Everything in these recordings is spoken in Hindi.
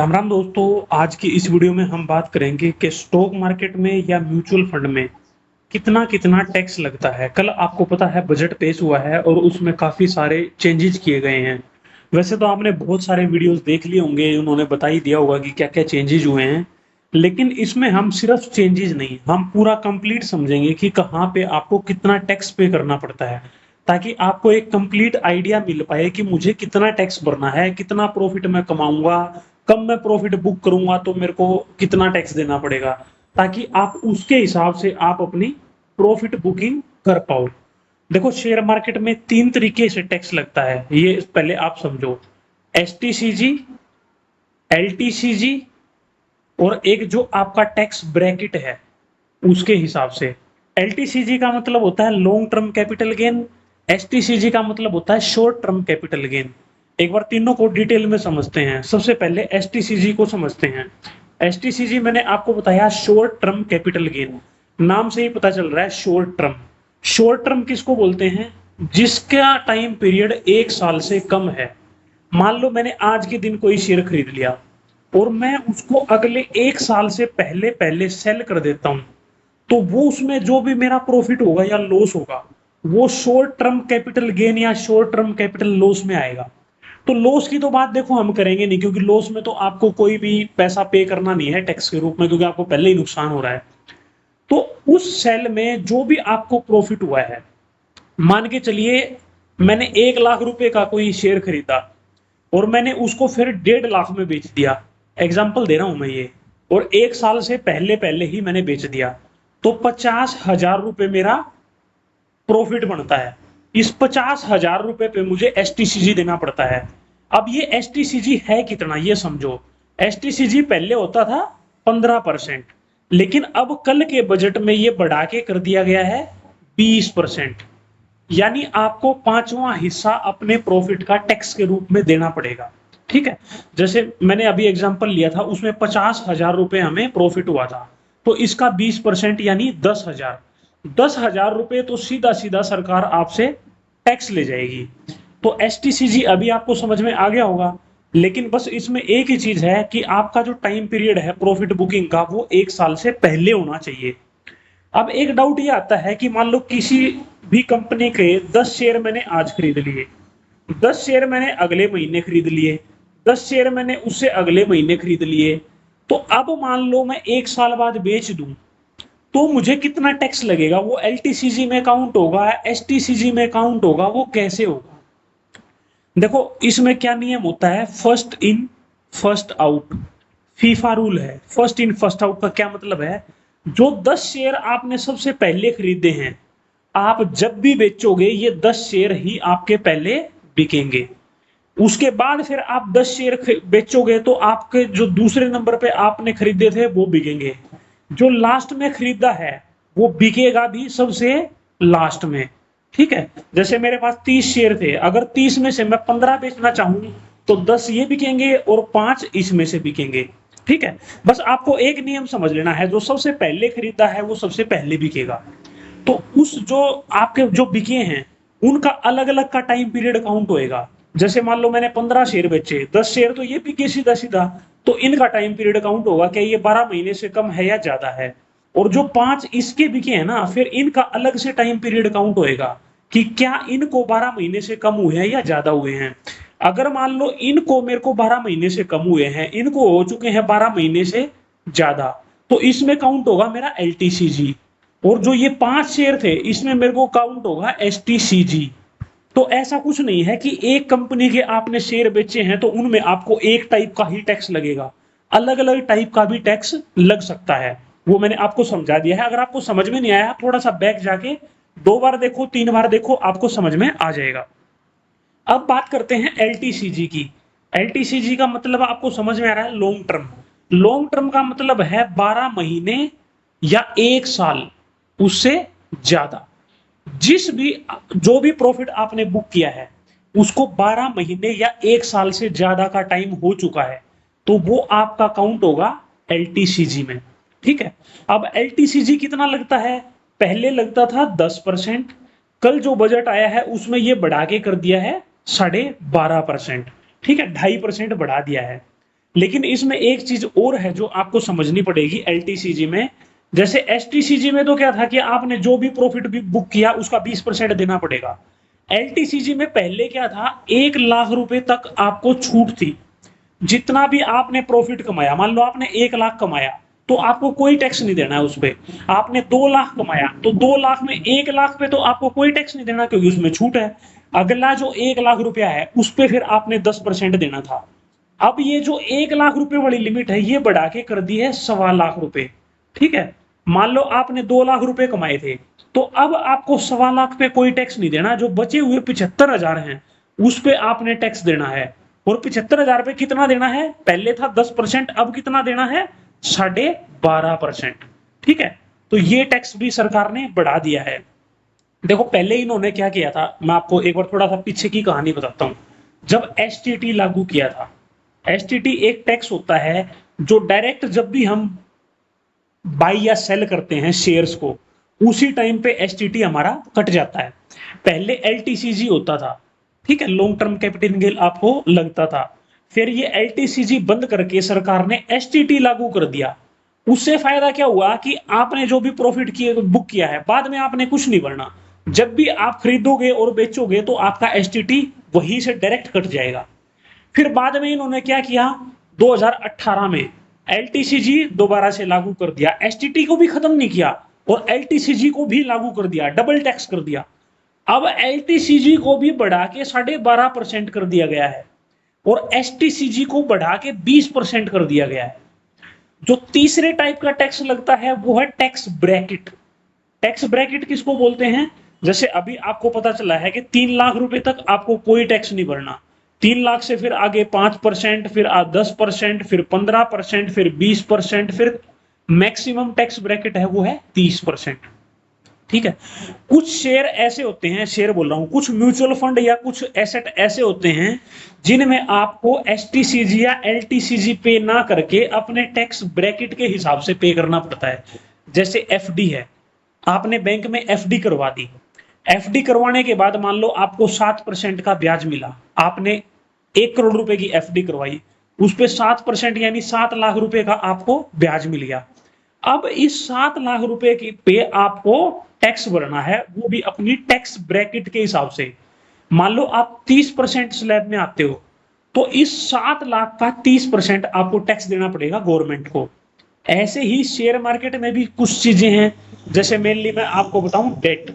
राम राम दोस्तों। आज की इस वीडियो में हम बात करेंगे कि स्टॉक मार्केट में या म्यूचुअल फंड में कितना कितना टैक्स लगता है। कल आपको पता है बजट पेश हुआ है और उसमें काफी सारे चेंजेस किए गए हैं। वैसे तो आपने बहुत सारे वीडियोस देख लिए होंगे, उन्होंने बता ही दिया होगा कि क्या क्या चेंजेस हुए हैं, लेकिन इसमें हम सिर्फ चेंजेस नहीं, हम पूरा कंप्लीट समझेंगे कि कहाँ पे आपको कितना टैक्स पे करना पड़ता है, ताकि आपको एक कंप्लीट आइडिया मिल पाए कि मुझे कितना टैक्स भरना है, कितना प्रॉफिट मैं कमाऊंगा, कब मैं प्रॉफिट बुक करूंगा तो मेरे को कितना टैक्स देना पड़ेगा, ताकि आप उसके हिसाब से आप अपनी प्रॉफिट बुकिंग कर पाओ। देखो, शेयर मार्केट में 3 तरीके से टैक्स लगता है, ये पहले आप समझो। एसटीसीजी, एलटीसीजी और एक जो आपका टैक्स ब्रैकेट है उसके हिसाब से। एलटीसीजी का मतलब होता है long term capital gain, STCG का मतलब होता है शॉर्ट टर्म कैपिटल गेन। एक बार तीनों को डिटेल में समझते हैं। सबसे पहले एसटीसीजी को समझते हैं। एसटीसीजी मैंने आपको बताया शॉर्ट टर्म कैपिटल गेन, नाम से ही पता चल रहा है शॉर्ट टर्म। शॉर्ट टर्म किसको बोलते हैं? जिसका टाइम पीरियड 1 साल से कम है। मान लो मैंने आज के दिन कोई शेयर खरीद लिया और मैं उसको अगले 1 साल से पहले पहले सेल कर देता हूं, तो वो उसमें जो भी मेरा प्रॉफिट होगा या लॉस होगा वो शॉर्ट टर्म कैपिटल गेन या शॉर्ट टर्म कैपिटल लॉस में आएगा। तो लॉस की तो बात देखो हम करेंगे नहीं, क्योंकि लॉस में तो आपको कोई भी पैसा पे करना नहीं है टैक्स के रूप में, क्योंकि आपको पहले ही नुकसान हो रहा है। तो उस सेल में जो भी आपको प्रॉफिट हुआ है, मान के चलिए मैंने 1 लाख रुपए का कोई शेयर खरीदा और मैंने उसको फिर 1.5 लाख में बेच दिया। एग्जाम्पल दे रहा हूं मैं ये, और 1 साल से पहले पहले ही मैंने बेच दिया, तो 50,000 रुपए मेरा प्रॉफिट बनता है। इस 50,000 रुपए पे मुझे एसटीसीजी देना पड़ता है। अब ये एसटीसीजी है कितना ये समझो। एसटीसीजी पहले होता था 15%, लेकिन अब कल के बजट में ये बढ़ा के कर दिया गया है 20%। यानी आपको 5वां हिस्सा अपने प्रॉफिट का टैक्स के रूप में देना पड़ेगा। ठीक है, जैसे मैंने अभी एग्जांपल लिया था, उसमें 50,000 रुपए हमें प्रॉफिट हुआ था, तो इसका 20% यानी 10,000। 10,000 रुपए तो सीधा सीधा सरकार आपसे टैक्स ले जाएगी। तो एसटीसीजी अभी आपको समझ में आ गया होगा, लेकिन बस इसमें एक ही चीज है कि आपका जो टाइम पीरियड है प्रॉफिट बुकिंग का वो 1 साल से पहले होना चाहिए। अब एक डाउट ये आता है कि मान लो किसी भी कंपनी के 10 शेयर मैंने आज खरीद लिए, 10 शेयर मैंने अगले महीने खरीद लिए, 10 शेयर मैंने उससे अगले महीने खरीद लिए, तो अब मान लो मैं 1 साल बाद बेच दूं तो मुझे कितना टैक्स लगेगा? वो एलटीसीजी में काउंट होगा, एसटीसीजी में काउंट होगा, वो कैसे होगा? देखो, इसमें क्या नियम होता है, first in first out. FIFA rule है। फर्स्ट इन फर्स्ट आउट का क्या मतलब है? जो 10 शेयर आपने सबसे पहले खरीदे हैं, आप जब भी बेचोगे ये 10 शेयर ही आपके पहले बिकेंगे। उसके बाद फिर आप 10 शेयर बेचोगे तो आपके जो दूसरे नंबर पे आपने खरीदे थे वो बिकेंगे। जो लास्ट में खरीदा है वो बिकेगा भी सबसे लास्ट में। ठीक है, जैसे मेरे पास 30 शेयर थे, अगर 30 में से मैं 15 बेचना चाहूं तो 10 ये बिकेंगे और 5 इसमें से बिकेंगे। ठीक है, बस आपको एक नियम समझ लेना है, जो सबसे पहले खरीदा है वो सबसे पहले बिकेगा। तो उस जो आपके जो बिके हैं उनका अलग अलग का टाइम पीरियड काउंट होएगा। जैसे मान लो मैंने 15 शेयर बेचे, 10 शेयर तो ये बिके सीधा सीधा, तो इनका टाइम पीरियड काउंट होगा कि ये 12 महीने से कम है या ज्यादा है। और जो 5 इसके बिके हैं ना, फिर इनका अलग से टाइम पीरियड काउंट होएगा कि क्या इनको 12 महीने से कम हुए हैं या ज्यादा हुए हैं। अगर मान लो इनको मेरे को 12 महीने से कम हुए हैं, इनको हो चुके हैं 12 महीने से ज्यादा, तो इसमें काउंट होगा मेरा एलटीसीजी। और जो ये 5 शेयर थे इसमें मेरे को काउंट होगा एसटीसीजी। तो ऐसा कुछ नहीं है कि एक कंपनी के आपने शेयर बेचे हैं तो उनमें आपको एक टाइप का ही टैक्स लगेगा, अलग अलग टाइप का भी टैक्स लग सकता है। वो मैंने आपको समझा दिया है। अगर आपको समझ में नहीं आया, थोड़ा सा बैक जाके 2 बार देखो, 3 बार देखो, आपको समझ में आ जाएगा। अब बात करते हैं एलटीसीजी की। एलटीसीजी का मतलब आपको समझ में आ रहा है, लॉन्ग टर्म। लॉन्ग टर्म का मतलब है 12 महीने या 1 साल, उससे ज्यादा। जो भी प्रॉफिट आपने बुक किया है उसको 12 महीने या 1 साल से ज्यादा का टाइम हो चुका है, तो वो आपका काउंट होगा एलटीसीजी में। ठीक है, अब एलटीसीजी कितना लगता है? पहले लगता था 10%, कल जो बजट आया है उसमें ये बढ़ा के कर दिया है 12.5%। ठीक है, 2.5% बढ़ा दिया है। लेकिन इसमें एक चीज और है जो आपको समझनी पड़ेगी एलटीसीजी में। जैसे एसटीसीजी में तो क्या था कि आपने जो भी प्रॉफिट भी बुक किया उसका 20% देना पड़ेगा। एलटीसीजी में पहले क्या था, 1 लाख रुपए तक आपको छूट थी। जितना भी आपने प्रॉफिट कमाया, मान लो आपने 1 लाख कमाया तो आपको कोई टैक्स नहीं देना है उस पे। आपने 2 लाख कमाया तो 2 लाख में 1 लाख पे तो आपको कोई टैक्स नहीं देना क्योंकि उसमें छूट है। अगला जो 1 लाख रुपया है उस पे फिर आपने 10% देना था। अब ये जो 1 लाख रुपए वाली लिमिट है ये बढ़ा के कर दी है 1.25 लाख रुपए। ठीक है, मान लो आपने 2 लाख रुपए कमाए थे तो अब आपको 1.25 लाख पे कोई टैक्स नहीं देना। जो बचे हुए 75,000 हैं उस पे आपने टैक्स देना है। और 75,000 पे कितना देना है, पहले था 10%, अब कितना देना है, 12.5%। ठीक है, तो ये टैक्स भी सरकार ने बढ़ा दिया है। देखो पहले इन्होंने क्या किया था, मैं आपको एक बार थोड़ा सा पीछे की कहानी बताता हूं। जब एसटीटी लागू किया था, एसटीटी एक टैक्स होता है जो डायरेक्ट जब भी हम बाई या सेल करते हैं शेयर्स को उसी टाइम पे एसटीटी हमारा कट जाता है। पहले एलटीसीजी होता था, ठीक है, लॉन्ग टर्म कैपिटल गेन आपको लगता था। फिर ये एलटीसीजी बंद करके सरकार ने एसटीटी लागू कर दिया। उससे फायदा क्या हुआ कि आपने जो भी प्रॉफिट किए बुक किया है बाद में आपने कुछ नहीं भरना। जब भी आप खरीदोगे और बेचोगे तो आपका एसटीटी वहीं से डायरेक्ट कट जाएगा। फिर बाद में इन्होंने क्या किया, 2018 में एलटीसीजी दोबारा से लागू कर दिया। एसटीटी को भी खत्म नहीं किया और एलटीसीजी को भी लागू कर दिया, डबल टैक्स कर दिया। अब एलटीसीजी को भी बढ़ा के 12.5% कर दिया गया है और एसटीसीजी को बढ़ा के 20% कर दिया गया है। जो तीसरे टाइप का टैक्स लगता है वो है टैक्स ब्रैकेट। टैक्स ब्रैकेट किसको बोलते हैं, जैसे अभी आपको पता चला है कि 3 लाख रुपए तक आपको कोई टैक्स नहीं भरना। 3 लाख से फिर आगे 5%, फिर 10%, फिर 15%, फिर 20%, फिर मैक्सिमम टैक्स ब्रैकेट है वो है 30%। ठीक है, कुछ शेयर ऐसे होते हैं, शेयर बोल रहा हूं, कुछ म्यूचुअल फंड या कुछ एसेट ऐसे होते हैं जिनमें आपको एसटीसीजी या एलटीसीजी पे ना करके अपने टैक्स ब्रैकेट के हिसाब से पे करना पड़ता है। जैसे एफडी है, आपने बैंक में एफडी करवा दी। एफडी करवाने के बाद मान लो आपको 7% का ब्याज मिला। आपने 1 करोड़ रुपए की एफडी करवाई, उस पे 7% यानी 7 लाख रुपए का आपको ब्याज मिल गया। अब इस 7 लाख रुपए की पे आपको टैक्स भरना है, वो भी अपनी टैक्स ब्रैकेट के हिसाब से। मान लो आप 30% स्लैब में आते हो तो इस 7 लाख का 30% आपको टैक्स देना पड़ेगा गवर्नमेंट को। ऐसे ही शेयर मार्केट में भी कुछ चीजें हैं, जैसे मेनली मैं आपको बताऊं debt.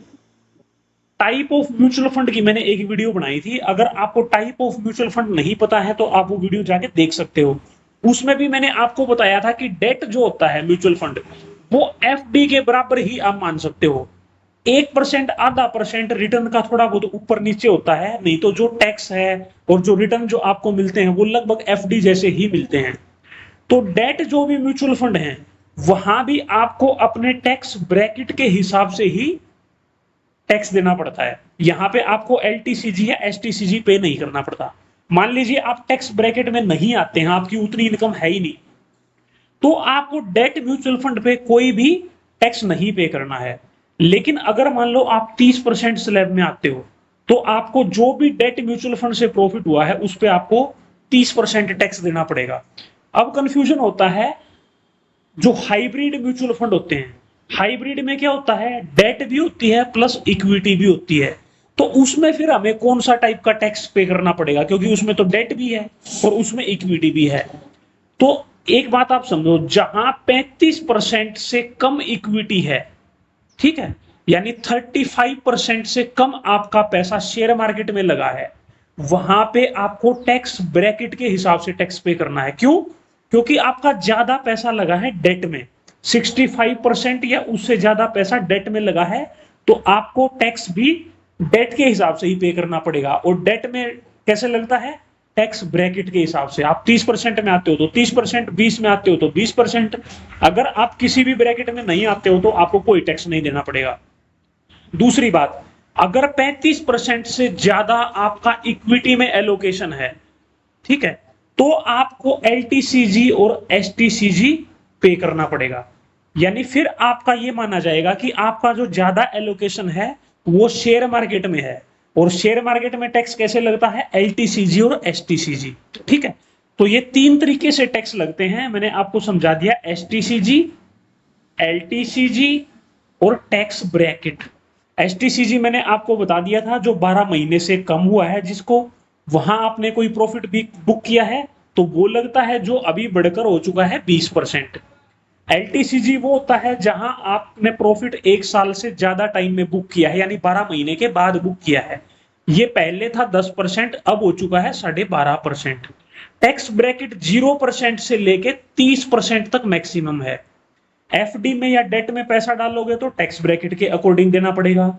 Type of mutual fund की मैंने एक वीडियो बनाई थी, अगर आपको टाइप ऑफ म्यूचुअल फंड नहीं पता है तो आप वो वीडियो जाके देख सकते हो। उसमें भी मैंने आपको बताया था कि डेट जो होता है म्यूचुअल फंड वो एफडी के बराबर ही आप मान सकते हो। 1% आधा परसेंट रिटर्न का थोड़ा बहुत ऊपर नीचे होता है, नहीं तो जो टैक्स है और जो रिटर्न जो आपको मिलते हैं वो लगभग एफडी जैसे ही मिलते हैं। तो डेट जो भी म्यूचुअल फंड है वहां भी आपको अपने टैक्स ब्रैकेट के हिसाब से ही टैक्स देना पड़ता है। यहां पे आपको एलटीसीजी या एसटीसीजी पे नहीं करना पड़ता। मान लीजिए आप टैक्स ब्रैकेट में नहीं आते हैं, आपकी उतनी इनकम है ही नहीं, तो आपको डेट म्यूचुअल फंड पे कोई भी टैक्स नहीं पे करना है। लेकिन अगर मान लो आप 30% स्लैब में आते हो तो आपको जो भी डेट म्यूचुअल फंड से प्रॉफिट हुआ है उस पे आपको 30% टैक्स देना पड़ेगा। अब कंफ्यूजन होता है, जो हाइब्रिड म्यूचुअल फंड होते हैं, हाइब्रिड में क्या होता है, डेट भी होती है प्लस इक्विटी भी होती है। तो उसमें फिर हमें कौन सा टाइप का टैक्स पे करना पड़ेगा, क्योंकि उसमें तो डेट भी है और उसमें इक्विटी भी है। तो एक बात आप समझो, जहां 35% से कम इक्विटी है, ठीक है, यानी 35% से कम आपका पैसा शेयर मार्केट में लगा है, वहां पे आपको टैक्स ब्रैकेट के हिसाब से टैक्स पे करना है। क्यों, क्योंकि आपका ज्यादा पैसा लगा है डेट में, 65% या उससे ज्यादा पैसा डेट में लगा है, तो आपको टैक्स भी डेट के हिसाब से ही पे करना पड़ेगा। और डेट में कैसे लगता है, टैक्स ब्रैकेट के हिसाब से। आप 30% में आते हो तो 30%, 20 में आते हो तो 20%। अगर आप किसी भी ब्रैकेट में नहीं आते हो तो आपको कोई टैक्स नहीं देना पड़ेगा। दूसरी बात, अगर 35% से ज्यादा आपका इक्विटी में एलोकेशन है, ठीक है, तो आपको एलटीसीजी और एसटीसीजी पे करना पड़ेगा। यानी फिर आपका ये माना जाएगा कि आपका जो ज्यादा एलोकेशन है वो शेयर मार्केट में है। और शेयर मार्केट में टैक्स कैसे लगता है, एलटीसीजी और एसटीसीजी। ठीक है, तो ये 3 तरीके से टैक्स लगते हैं, मैंने आपको समझा दिया, एसटीसीजी, एलटीसीजी और टैक्स ब्रैकेट। एसटीसीजी मैंने आपको बता दिया था, जो 12 महीने से कम हुआ है जिसको, वहां आपने कोई प्रॉफिट भी बुक किया है तो वो लगता है, जो अभी बढ़कर हो चुका है 20%। एलटीसीजी वो होता है जहां आपने प्रॉफिट 1 साल से ज्यादा टाइम में बुक किया है, यानी 12 महीने के बाद बुक किया है। ये पहले था 10%, अब हो चुका है 12.5%। टैक्स ब्रैकेट 0% से लेके 30% तक मैक्सिमम है। एफडी में या डेट में पैसा डालोगे तो टैक्स ब्रैकेट के अकॉर्डिंग देना पड़ेगा।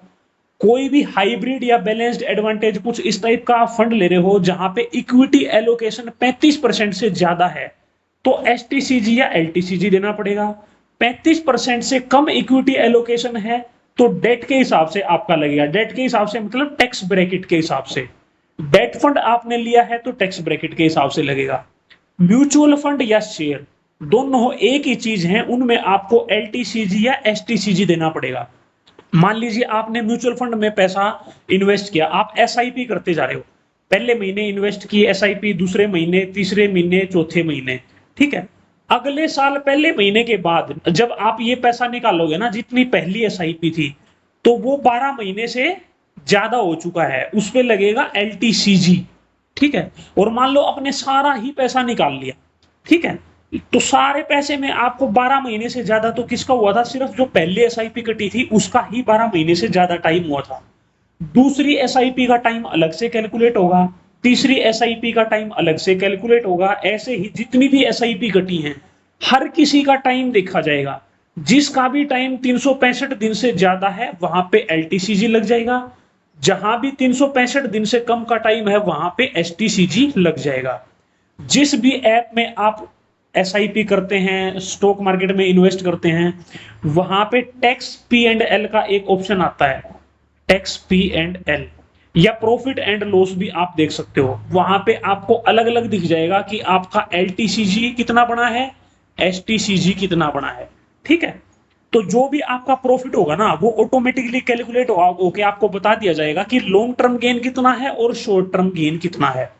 कोई भी हाइब्रिड या बैलेंस्ड एडवांटेज, कुछ इस टाइप का आप फंड ले रहे हो जहां पे इक्विटी एलोकेशन 35% से ज्यादा है, तो एसटीसीजी या एलटीसीजी देना पड़ेगा। 35% से कम इक्विटी एलोकेशन है तो डेट के हिसाब से आपका लगेगा। डेट के हिसाब से मतलब टैक्स ब्रैकेट के हिसाब से। डेट फंड आपने लिया है तो टैक्स ब्रैकेट के हिसाब से लगेगा। म्यूचुअल फंड या शेयर दोनों एक ही चीज है, उनमें आपको एलटीसीजी या एसटीसीजी देना पड़ेगा। मान लीजिए आपने म्यूचुअल फंड में पैसा इन्वेस्ट किया, आप एसआईपी करते जा रहे हो, पहले महीने इन्वेस्ट की एसआईपी, दूसरे महीने, तीसरे महीने, चौथे महीने, ठीक है। अगले साल पहले महीने के बाद जब आप ये पैसा निकालोगे ना, जितनी पहली एसआईपी थी, तो वो 12 महीने से ज्यादा हो चुका है, उस पर लगेगा एलटीसीजी, ठीक है। और मान लो अपने सारा ही पैसा निकाल लिया, ठीक है, तो सारे पैसे में आपको 12 महीने से ज्यादा तो किसका हुआ था, सिर्फ जो पहली एसआईपी कटी थी उसका ही 12 महीने से ज्यादा टाइम हुआ था। दूसरी एसआईपी का टाइम अलग से कैलकुलेट होगा, तीसरी एसआईपी का टाइम अलग से कैलकुलेट होगा, ऐसे ही जितनी भी एसआईपी कटी हैं हर किसी का टाइम देखा जाएगा। जिसका भी टाइम 365 दिन से ज्यादा है वहां पे एलटीसीजी लग जाएगा, जहां भी 365 दिन से कम का टाइम है वहां पे एसटीसीजी लग जाएगा। जिस भी ऐप में आप एसआईपी करते हैं, स्टॉक मार्केट में इन्वेस्ट करते हैं, वहां पे टैक्स पी एंड एल का एक ऑप्शन आता है, टैक्स पी एंड एल या प्रॉफिट एंड लॉस भी आप देख सकते हो। वहां पे आपको अलग अलग दिख जाएगा कि आपका एलटीसीजी कितना बना है, एसटीसीजी कितना बना है, ठीक है। तो जो भी आपका प्रॉफिट होगा ना वो ऑटोमेटिकली कैलकुलेट होकर आपको बता दिया जाएगा कि लॉन्ग टर्म गेन कितना है और शॉर्ट टर्म गेन कितना है।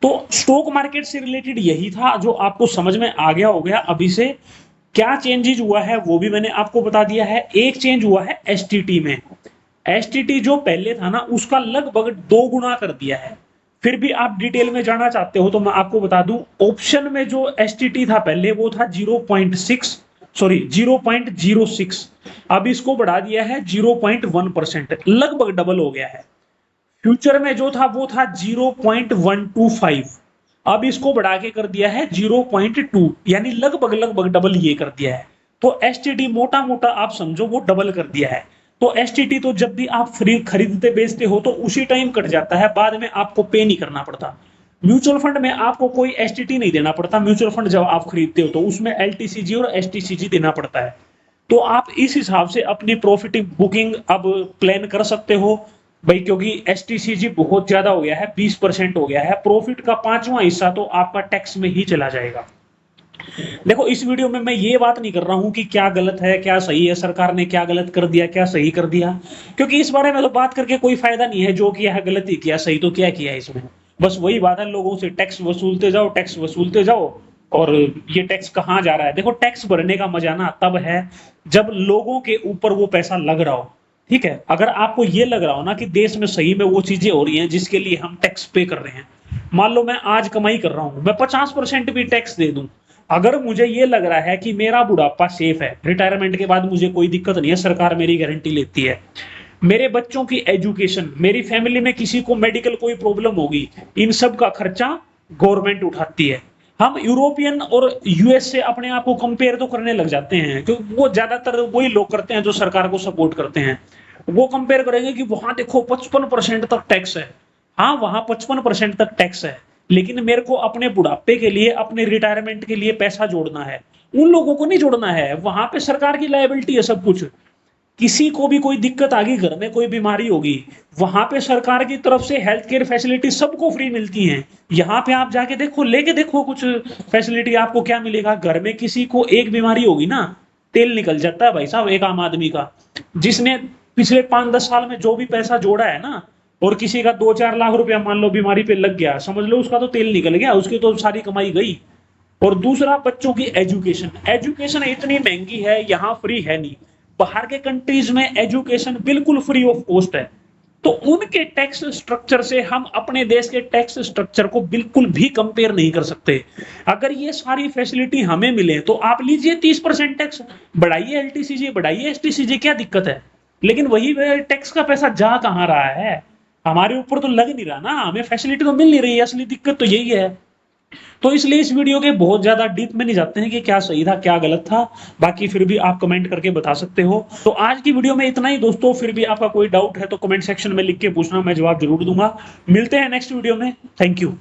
तो स्टॉक मार्केट से रिलेटेड यही था जो आपको समझ में आ गया हो गया। अभी से क्या चेंजेज हुआ है वो भी मैंने आपको बता दिया है। एक चेंज हुआ है एसटीटी में, एसटीटी जो पहले था ना उसका लगभग 2 गुना कर दिया है। फिर भी आप डिटेल में जाना चाहते हो तो मैं आपको बता दूं, ऑप्शन में जो एसटीटी था पहले वो था 0.06, अब इसको बढ़ा दिया है 0.1%, लगभग डबल हो गया है। फ्यूचर में जो था वो था 0.125, अब इसको बढ़ा के कर दिया है 0.2, यानी लगभग लगभग डबल ये कर दिया है। तो एसटीटी मोटा मोटा आप समझो वो डबल कर दिया है। तो एसटीटी तो जब भी आप फ्री खरीदते बेचते हो तो उसी टाइम कट जाता है, बाद में आपको पे नहीं करना पड़ता। म्यूचुअल फंड में आपको कोई एसटीटी नहीं देना पड़ता, म्यूचुअल फंड जब आप खरीदते हो तो उसमें एलटीसीजी और एसटीसीजी देना पड़ता है। तो आप इस हिसाब से अपनी प्रॉफिट बुकिंग अब प्लान कर सकते हो भाई, क्योंकि एसटीसीजी बहुत ज्यादा हो गया है, 20% हो गया है, प्रॉफिट का 5वां हिस्सा तो आपका टैक्स में ही चला जाएगा। देखो इस वीडियो में मैं ये बात नहीं कर रहा हूं कि क्या गलत है क्या सही है, सरकार ने क्या गलत कर दिया क्या सही कर दिया, क्योंकि इस बारे में तो बात करके कोई फायदा नहीं है। जो किया है गलत ही किया, सही तो क्या किया है इसमें, बस वही बात है, लोगों से टैक्स वसूलते जाओ, टैक्स वसूलते जाओ। और ये टैक्स कहाँ जा रहा है, देखो टैक्स भरने का मजा ना तब है जब लोगों के ऊपर वो पैसा लग रहा हो, ठीक है। अगर आपको ये लग रहा हो ना कि देश में सही में वो चीजें हो रही हैं जिसके लिए हम टैक्स पे कर रहे हैं, मान लो मैं आज कमाई कर रहा हूं, मैं 50% भी टैक्स दे दूं, अगर मुझे ये लग रहा है कि मेरा बुढ़ापा सेफ है, रिटायरमेंट के बाद मुझे कोई दिक्कत नहीं है, सरकार मेरी गारंटी लेती है, मेरे बच्चों की एजुकेशन, मेरी फैमिली में किसी को मेडिकल कोई प्रॉब्लम होगी, इन सब का खर्चा गवर्नमेंट उठाती है। हम यूरोपियन और यूएस से अपने आप को कंपेयर तो करने लग जाते हैं, क्योंकि वो ज्यादातर वही लोग करते हैं जो सरकार को सपोर्ट करते हैं। वो कंपेयर करेंगे कि वहां देखो 55% तक टैक्स है, हाँ वहां 55% तक टैक्स है, लेकिन मेरे को अपने बुढ़ापे के लिए, अपने रिटायरमेंट के लिए पैसा जोड़ना है, उन लोगों को नहीं जोड़ना है। वहां पे सरकार की लायबिलिटी है सब कुछ, किसी को भी कोई दिक्कत आ गई, घर में कोई बीमारी होगी, वहां पे सरकार की तरफ से हेल्थ केयर फैसिलिटी सबको फ्री मिलती हैं। यहाँ पे आप जाके देखो, लेके देखो कुछ फैसिलिटी आपको क्या मिलेगा। घर में किसी को एक बीमारी होगी ना, तेल निकल जाता है भाई साहब एक आम आदमी का, जिसने पिछले 5-10 साल में जो भी पैसा जोड़ा है ना, और किसी का 2-4 लाख रुपया मान लो बीमारी पे लग गया, समझ लो उसका तो तेल निकल गया, उसकी तो सारी कमाई गई। और दूसरा बच्चों की एजुकेशन, एजुकेशन इतनी महंगी है, यहाँ फ्री है नहीं। बाहर के कंट्रीज में एजुकेशन बिल्कुल फ्री ऑफ कॉस्ट है। तो उनके टैक्स स्ट्रक्चर से हम अपने देश के टैक्स स्ट्रक्चर को बिल्कुल भी कंपेयर नहीं कर सकते। अगर ये सारी फैसिलिटी हमें मिले तो आप लीजिए 30% टैक्स, बढ़ाइए एलटीसीजे, बढ़ाइए एसटीसीजे, क्या दिक्कत है। लेकिन वही टैक्स का पैसा जा कहां रहा है, हमारे ऊपर तो लग नहीं रहा ना, हमें फैसिलिटी तो मिल नहीं रही है, असली दिक्कत तो यही है। तो इसलिए इस वीडियो के बहुत ज्यादा डीप में नहीं जाते हैं कि क्या सही था क्या गलत था, बाकी फिर भी आप कमेंट करके बता सकते हो। तो आज की वीडियो में इतना ही दोस्तों, फिर भी आपका कोई डाउट है तो कमेंट सेक्शन में लिख के पूछना, मैं जवाब जरूर दूंगा। मिलते हैं नेक्स्ट वीडियो में, थैंक यू।